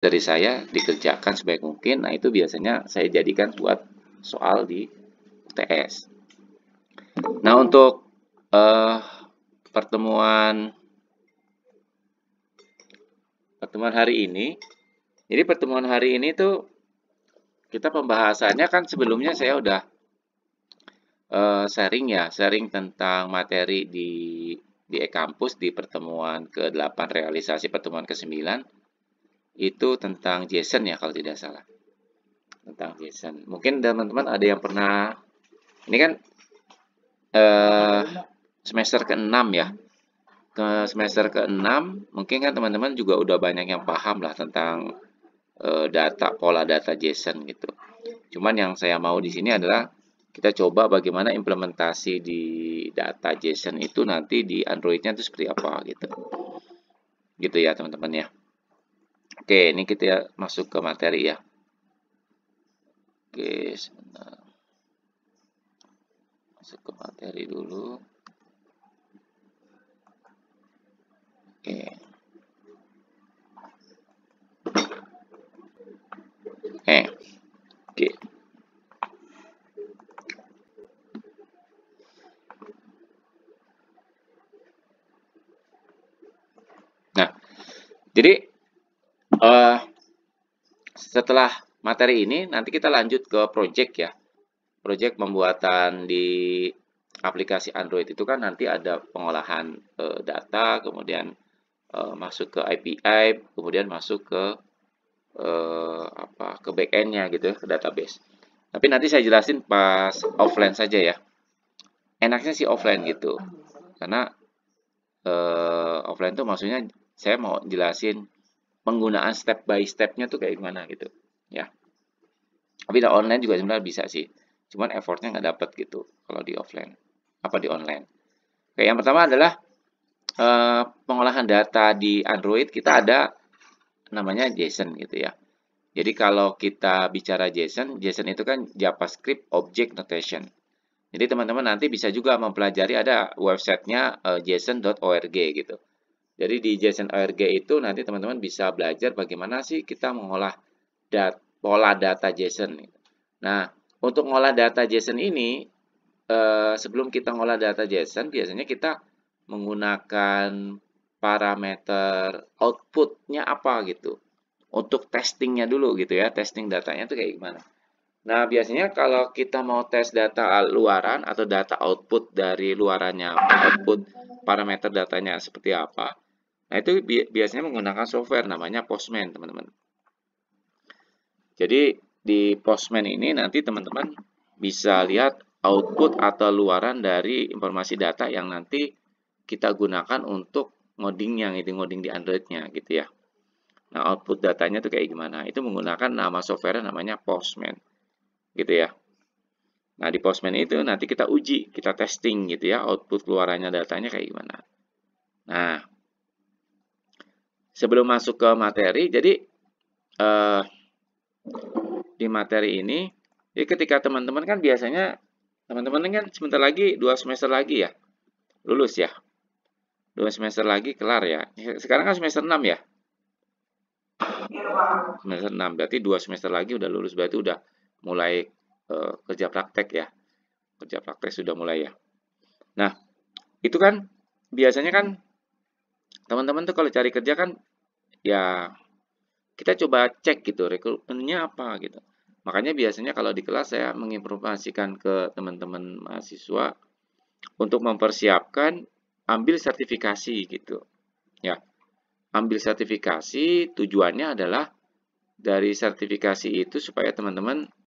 dari saya dikerjakan sebaik mungkin. Nah, itu biasanya saya jadikan buat soal di UTS. Nah, untuk pertemuan hari ini, jadi pertemuan hari ini tuh kita pembahasannya kan sebelumnya saya udah sharing tentang materi di e-kampus di pertemuan ke-8 realisasi pertemuan ke-9 itu tentang JSON ya kalau tidak salah. Tentang JSON. Mungkin teman-teman ada yang pernah, ini kan semester ke-6 ya. Ke semester ke-6 mungkin kan teman-teman juga udah banyak yang paham lah tentang pola data JSON gitu. Cuman yang saya mau di sini adalah kita coba bagaimana implementasi di data JSON itu nanti di Android-nya itu seperti apa gitu. Gitu ya teman-teman ya. Oke, ini kita masuk ke materi ya. Oke, sebentar. Masuk ke materi dulu. Oke. Oke. Nah, jadi setelah materi ini nanti kita lanjut ke project ya. Project pembuatan di aplikasi Android itu kan nanti ada pengolahan data, kemudian masuk ke API, kemudian masuk ke ke backend-nya gitu ya, ke database. Tapi nanti saya jelasin pas offline saja ya. Enaknya sih offline gitu. Karena offline tuh maksudnya saya mau jelasin penggunaan step by step-nya tuh kayak gimana gitu ya. Tapi di online juga sebenarnya bisa sih. Cuman effortnya nggak dapet gitu kalau di offline. Apa di online. Oke, yang pertama adalah pengolahan data di Android kita ada namanya JSON gitu ya. Jadi kalau kita bicara JSON, JSON itu kan JavaScript Object Notation. Jadi teman-teman nanti bisa juga mempelajari ada websitenya json.org gitu. Jadi di json.org itu nanti teman-teman bisa belajar bagaimana sih kita mengolah pola data JSON. Nah, untuk mengolah data JSON ini, sebelum kita mengolah data JSON, biasanya kita menggunakan parameter outputnya apa gitu. Untuk testingnya dulu gitu ya, testing datanya itu kayak gimana. Nah, biasanya kalau kita mau tes data luaran atau data output dari luarannya, output parameter datanya seperti apa. Nah, itu biasanya menggunakan software namanya Postman, teman-teman. Jadi, di Postman ini nanti teman-teman bisa lihat output atau luaran dari informasi data yang nanti kita gunakan untuk ngoding di Android-nya gitu ya. Nah, output datanya itu kayak gimana? Itu menggunakan nama software namanya Postman. Gitu ya. Nah, di Postman itu nanti kita uji, kita testing gitu ya, output keluarannya datanya kayak gimana. Nah, sebelum masuk ke materi, jadi di materi ini, jadi ketika teman-teman kan biasanya, teman-teman kan sebentar lagi 2 semester lagi ya, lulus ya. 2 semester lagi kelar ya. Sekarang kan semester 6 ya. Semester 6, berarti 2 semester lagi udah lulus, berarti udah mulai kerja praktek ya. Kerja praktek sudah mulai ya. Nah, itu kan biasanya kan teman-teman tuh kalau cari kerja kan ya kita coba cek gitu rekrutmennya apa gitu. Makanya biasanya kalau di kelas saya menginformasikan ke teman-teman mahasiswa untuk mempersiapkan ambil sertifikasi gitu. Ya, ambil sertifikasi tujuannya adalah dari sertifikasi itu supaya teman-teman